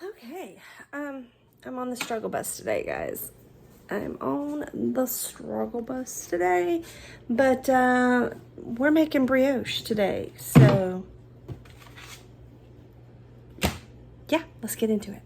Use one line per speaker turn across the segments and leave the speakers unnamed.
Okay, I'm on the struggle bus today, guys. I'm on the struggle bus today, but we're making brioche today, so yeah, let's get into it.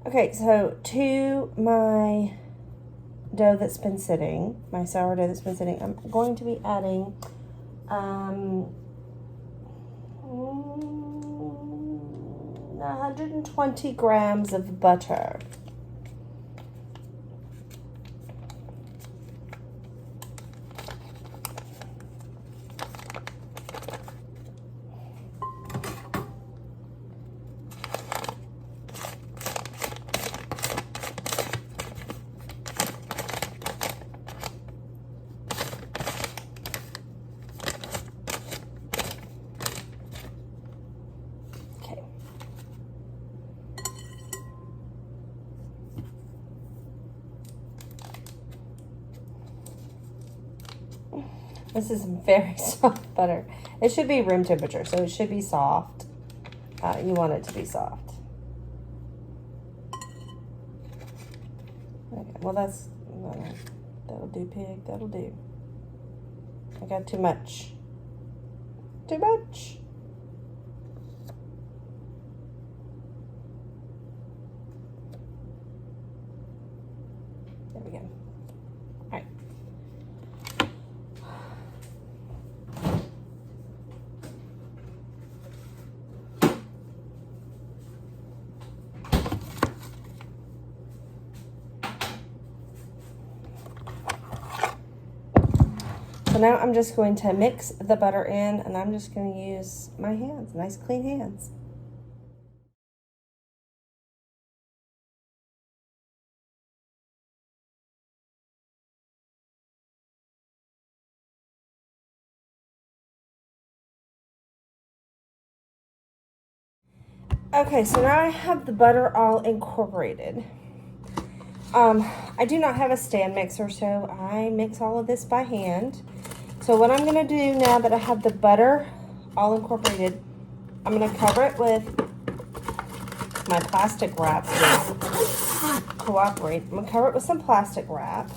Okay, so to my dough that's been sitting, my sourdough that's been sitting, I'm going to be adding 120 grams of butter. This is very soft butter. It should be room temperature, so it should be soft. You want it to be soft. Okay, well that'll do, pig. That'll do. I got too much. Too much. There we go. All right. So now I'm just going to mix the butter in, and I'm just going to use my hands, nice clean hands. Okay, so now I have the butter all incorporated. I do not have a stand mixer, so I mix all of this by hand. So what I'm going to do now that I have the butter all incorporated, I'm going to cover it with my plastic wrap. Cooperate. I'm going to cover it with some plastic wrap.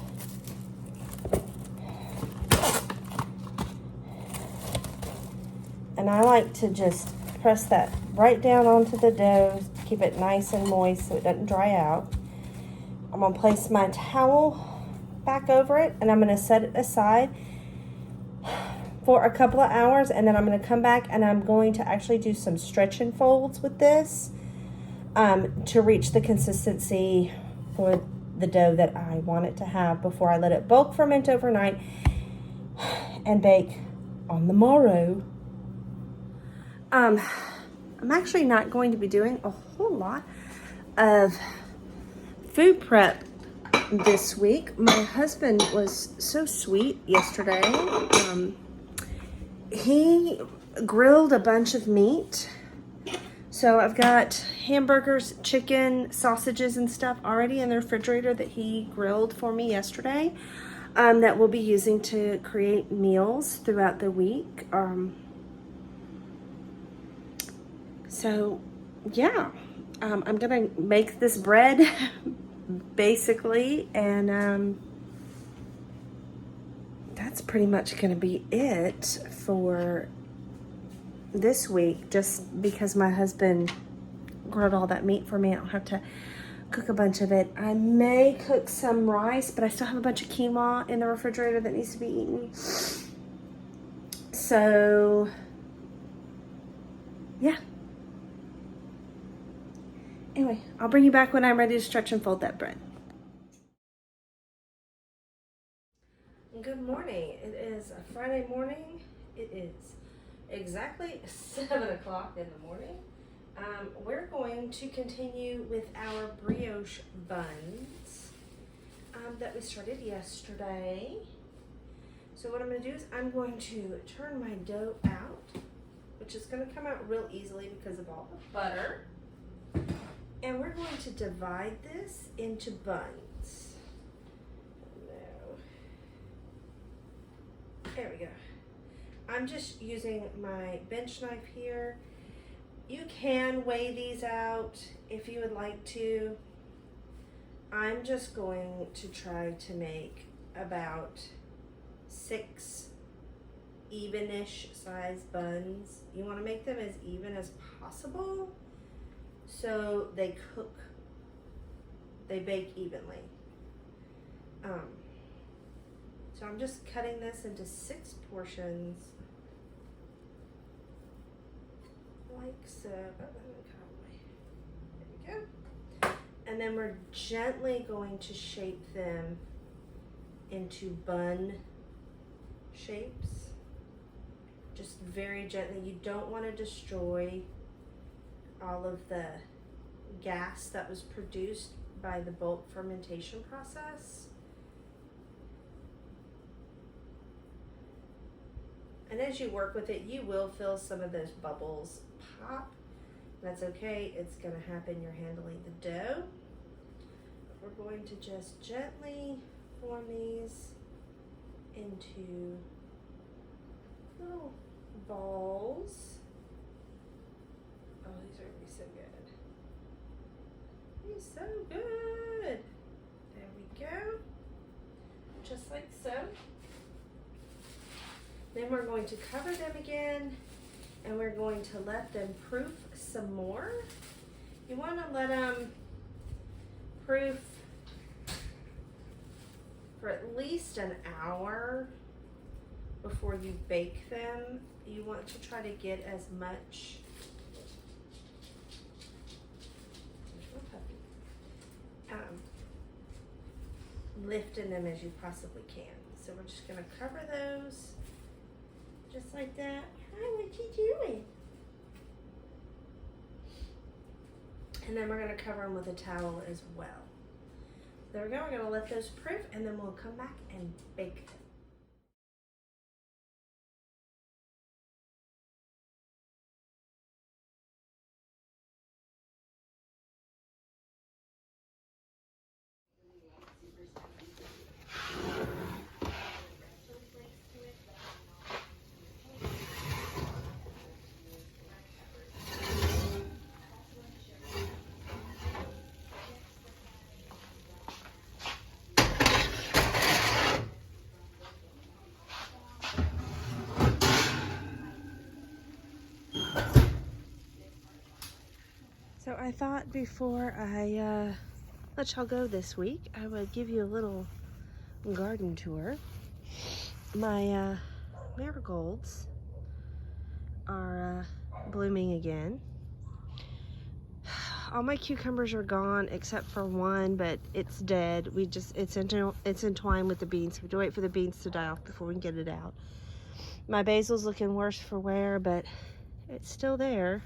And I like to just press that right down onto the dough, keep it nice and moist so it doesn't dry out. I'm going to place my towel back over it, and I'm going to set it aside for a couple of hours, and then I'm going to come back and I'm going to actually do some stretch and folds with this to reach the consistency for the dough that I want it to have before I let it bulk ferment overnight and bake on the morrow. I'm actually not going to be doing a whole lot of food prep this week. My husband was so sweet yesterday. He grilled a bunch of meat. So I've got hamburgers, chicken, sausages, and stuff already in the refrigerator that he grilled for me yesterday that we'll be using to create meals throughout the week. So yeah, I'm gonna make this bread basically, and that's pretty much gonna be it for this week, just because my husband grilled all that meat for me. I don't have to cook a bunch of it. I may cook some rice, but I still have a bunch of quinoa in the refrigerator that needs to be eaten. So yeah. Anyway, I'll bring you back when I'm ready to stretch and fold that bread. Good morning. It is a Friday morning. It is exactly 7 o'clock in the morning. We're going to continue with our brioche buns that we started yesterday. So what I'm going to do is I'm going to turn my dough out, which is going to come out real easily because of all the butter. And we're going to divide this into buns. There we go. I'm just using my bench knife here. You can weigh these out if you would like to. I'm just going to try to make about 6 even-ish size buns. You want to make them as even as possible so they bake evenly. So I'm just cutting this into 6 portions, like so. Oh, there we go. And then we're gently going to shape them into bun shapes. Just very gently. You don't want to destroy all of the gas that was produced by the bulk fermentation process. And as you work with it, you will feel some of those bubbles pop. That's okay, it's gonna happen. You're handling the dough. We're going to just gently form these into little balls. Oh, these are gonna be so good. He's so good. There we go. Just like so. Then we're going to cover them again, and we're going to let them proof some more. You want to let them proof for at least an hour before you bake them. You want to try to get as much lift in them as you possibly can. So we're just going to cover those. Just like that. Hi, what you doing? And then we're going to cover them with a towel as well. There we go. We're going to let those proof, and then we'll come back and bake them. So I thought before I let y'all go this week, I would give you a little garden tour. My marigolds are blooming again. All my cucumbers are gone except for one, but it's dead. It's entwined with the beans. So we have to wait for the beans to die off before we can get it out. My basil's looking worse for wear, but it's still there.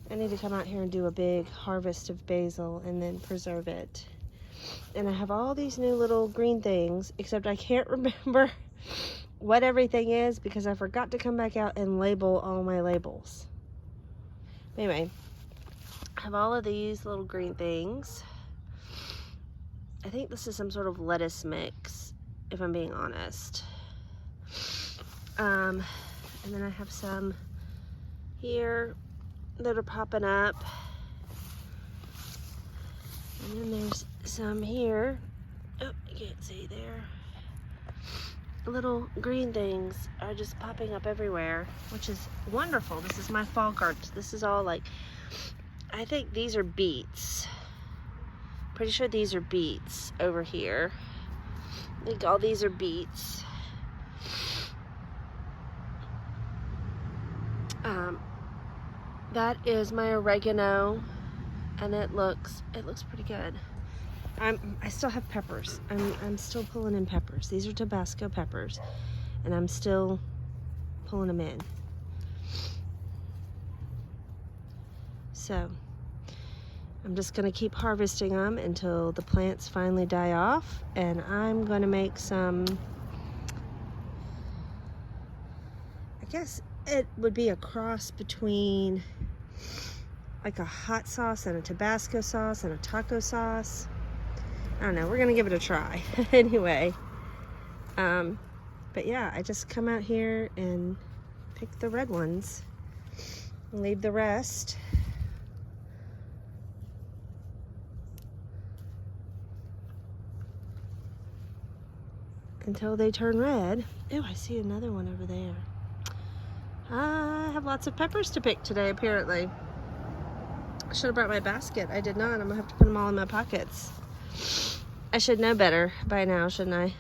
I need to come out here and do a big harvest of basil and then preserve it. And I have all these new little green things, except I can't remember what everything is because I forgot to come back out and label all my labels. Anyway, I have all of these little green things. I think this is some sort of lettuce mix, if I'm being honest. And then I have some here that are popping up, and then there's some here. Oh, you can't see there. Little green things are just popping up everywhere, which is wonderful. This is my fall garden. This is all like, I think these are beets. Pretty sure these are beets over here. I think all these are beets. that is my oregano, and it looks pretty good. I still have peppers. I'm still pulling in peppers. These are Tabasco peppers, and I'm still pulling them in. So I'm just gonna keep harvesting them until the plants finally die off, and I'm gonna make some, I guess it would be a cross between like a hot sauce and a Tabasco sauce and a taco sauce. I don't know, we're gonna give it a try. Anyway, but yeah, I just come out here and pick the red ones and leave the rest. Until they turn red. Oh, I see another one over there. I have lots of peppers to pick today, apparently. I should have brought my basket. I did not. I'm gonna have to put them all in my pockets. I should know better by now, shouldn't I?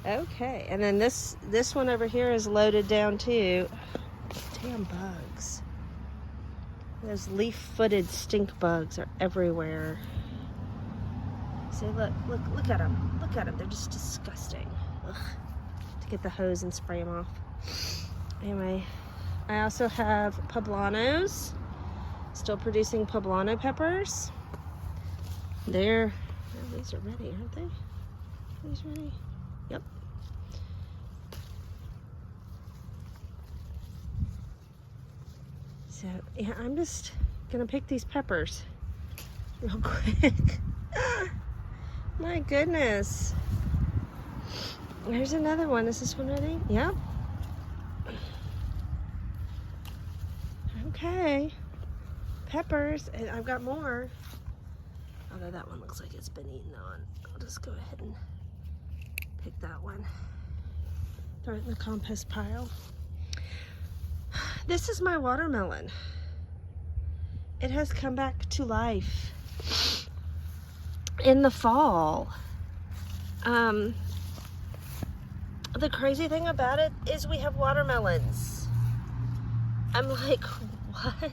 Okay, and then this one over here is loaded down too. Damn bugs. Those leaf-footed stink bugs are everywhere. See, look at them. Look at them. They're just disgusting. Ugh. To get the hose and spray them off. Anyway, I also have poblanos. Still producing poblano peppers. These are ready, aren't they? Are these ready? Yep. So, yeah, I'm just gonna pick these peppers real quick. My goodness. There's another one. Is this one ready? Yep. Okay. Peppers, and I've got more. Although that one looks like it's been eaten on. I'll just go ahead and pick that one. Throw it in the compost pile. This is my watermelon. It has come back to life in the fall. The crazy thing about it is we have watermelons. I'm like, what?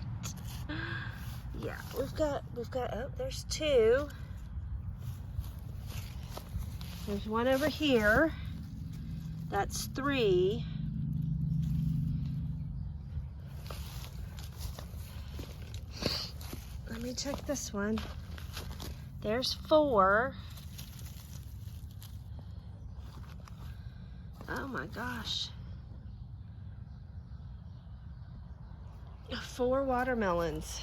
Yeah, we've got, oh, there's two. There's one over here. That's three. Let me check this one. There's four. Oh my gosh. 4 watermelons.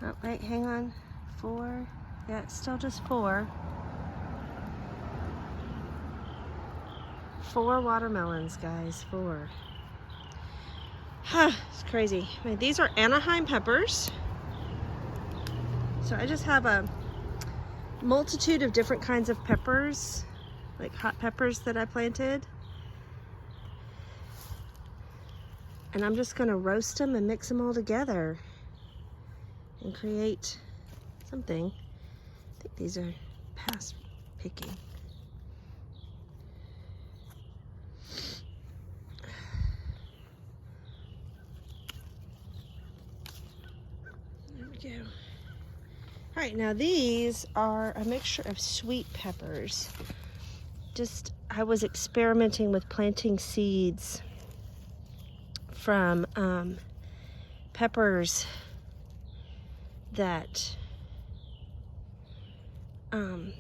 Oh, wait, hang on. 4. Yeah, it's still just 4. 4 watermelons, guys. 4. It's crazy. I mean, these are Anaheim peppers. So I just have a multitude of different kinds of peppers, like hot peppers that I planted. And I'm just gonna roast them and mix them all together and create something. I think these are past picking. There we go. All right, now these are a mixture of sweet peppers. I was experimenting with planting seeds from peppers that I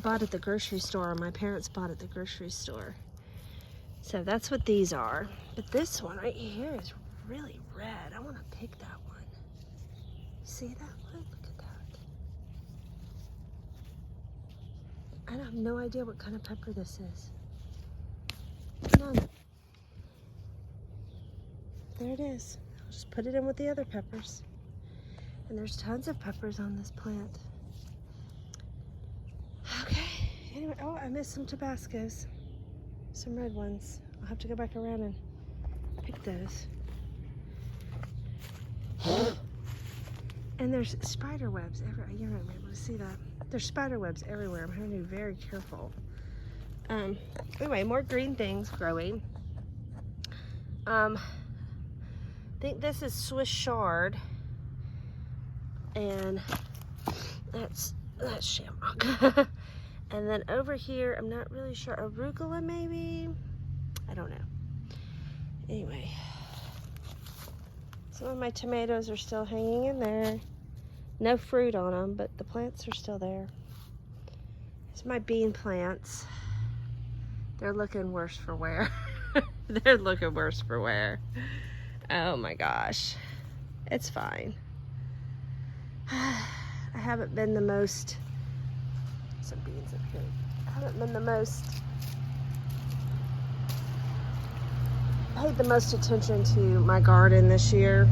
bought at the grocery store, or my parents bought at the grocery store. So that's what these are. But this one right here is really red. I want to pick that one. See that one? Look at that. I have no idea what kind of pepper this is. None. There it is. I'll just put it in with the other peppers. And there's tons of peppers on this plant. Okay. Anyway, oh, I missed some Tabascos. Some red ones. I'll have to go back around and pick those. And there's spider webs everywhere. You're not able to see that. There's spider webs everywhere. I'm having to be very careful. Anyway, more green things growing. I think this is Swiss chard, and that's shamrock. And then over here, I'm not really sure, arugula maybe? I don't know. Anyway, some of my tomatoes are still hanging in there. No fruit on them, but the plants are still there. Here's my bean plants. They're looking worse for wear. They're looking worse for wear. Oh my gosh. It's fine. I haven't been the most, some beans up here. I haven't been the most, paid the most attention to my garden this year.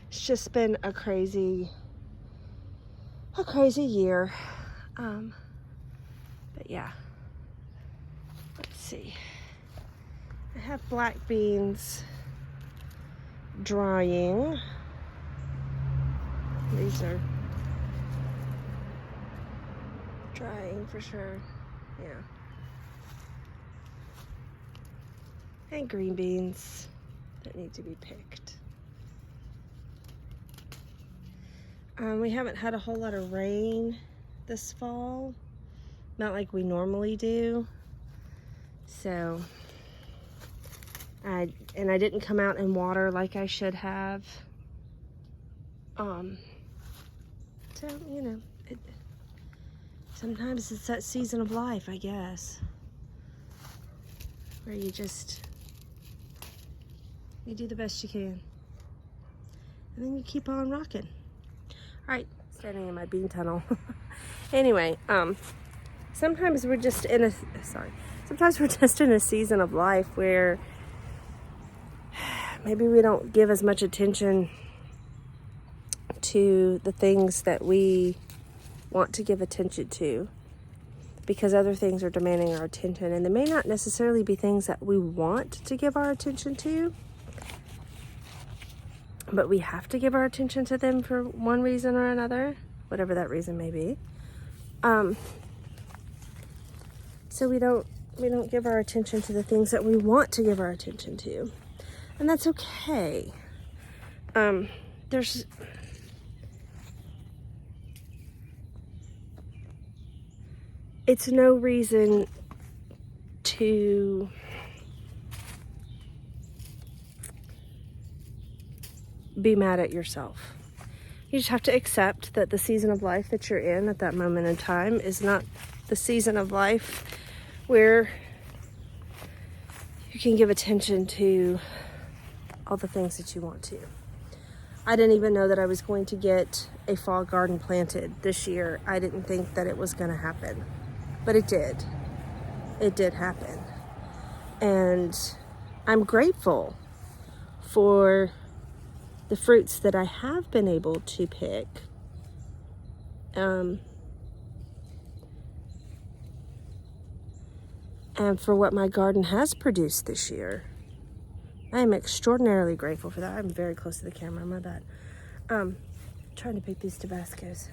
It's just been a crazy year. But yeah, let's see. I have black beans drying. These are drying for sure. Yeah. And green beans that need to be picked. We haven't had a whole lot of rain this fall, not like we normally do. So, I didn't come out and water like I should have. So, you know, sometimes it's that season of life, I guess, where you do the best you can. And then you keep on rocking. All right, standing in my bean tunnel. Anyway, sometimes we're just in a season of life where maybe we don't give as much attention to the things that we want to give attention to, because other things are demanding our attention, and they may not necessarily be things that we want to give our attention to, but we have to give our attention to them for one reason or another, whatever that reason may be. So we don't give our attention to the things that we want to give our attention to, and that's okay. It's no reason to be mad at yourself. You just have to accept that the season of life that you're in at that moment in time is not the season of life where you can give attention to all the things that you want to. I didn't even know that I was going to get a fall garden planted this year. I didn't think that it was going to happen, but it did. It did happen. And I'm grateful for the fruits that I have been able to pick. And for what my garden has produced this year. I am extraordinarily grateful for that. I'm very close to the camera, my bad. Trying to pick these Tabascos.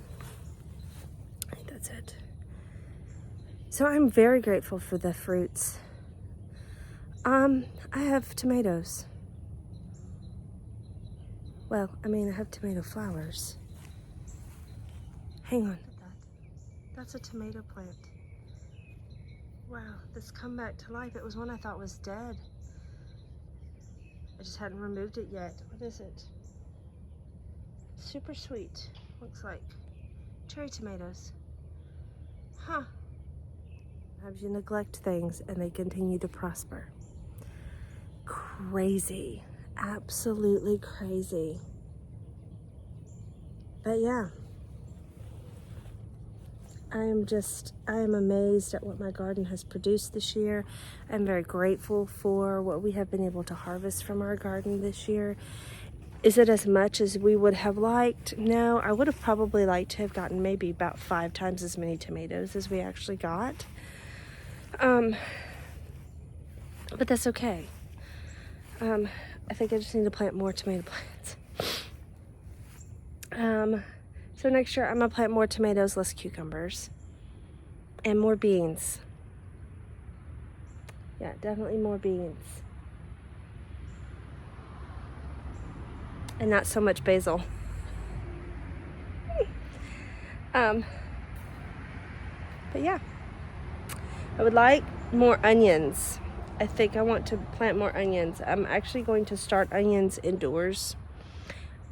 I think that's it. So I'm very grateful for the fruits. I have tomatoes. Well, I mean, I have tomato flowers. Hang on. That's a tomato plant. Wow, this come back to life. It was one I thought was dead. I just hadn't removed it yet. What is it? Super sweet, looks like. Cherry tomatoes. Huh. Sometimes you neglect things and they continue to prosper. Crazy. Absolutely crazy. But yeah. I am amazed at what my garden has produced this year. I'm very grateful for what we have been able to harvest from our garden this year. Is it as much as we would have liked? No, I would have probably liked to have gotten maybe about 5 times as many tomatoes as we actually got. But that's okay. I think I just need to plant more tomato plants. So next year I'm gonna plant more tomatoes, less cucumbers, and more beans. Yeah, definitely more beans. And not so much basil. But yeah, I would like more onions. I think I want to plant more onions. I'm actually going to start onions indoors.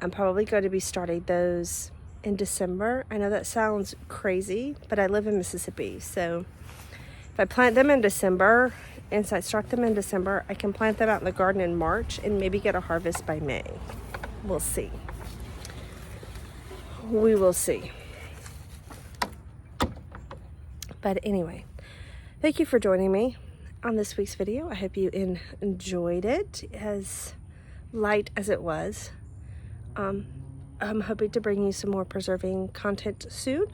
I'm probably going to be starting those in December. I know that sounds crazy, but I live in Mississippi. So if I plant them in December, and so I start them in December, I can plant them out in the garden in March and maybe get a harvest by May. We'll see. We will see. But anyway, thank you for joining me on this week's video. I hope you enjoyed it as light as it was. I'm hoping to bring you some more preserving content soon.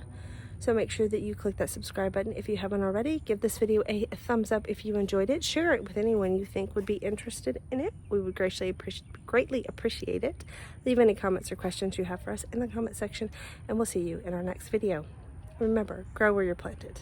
So make sure that you click that subscribe button if you haven't already. Give this video a thumbs up if you enjoyed it. Share it with anyone you think would be interested in it. We would greatly appreciate it. Leave any comments or questions you have for us in the comment section, and we'll see you in our next video. Remember, grow where you're planted.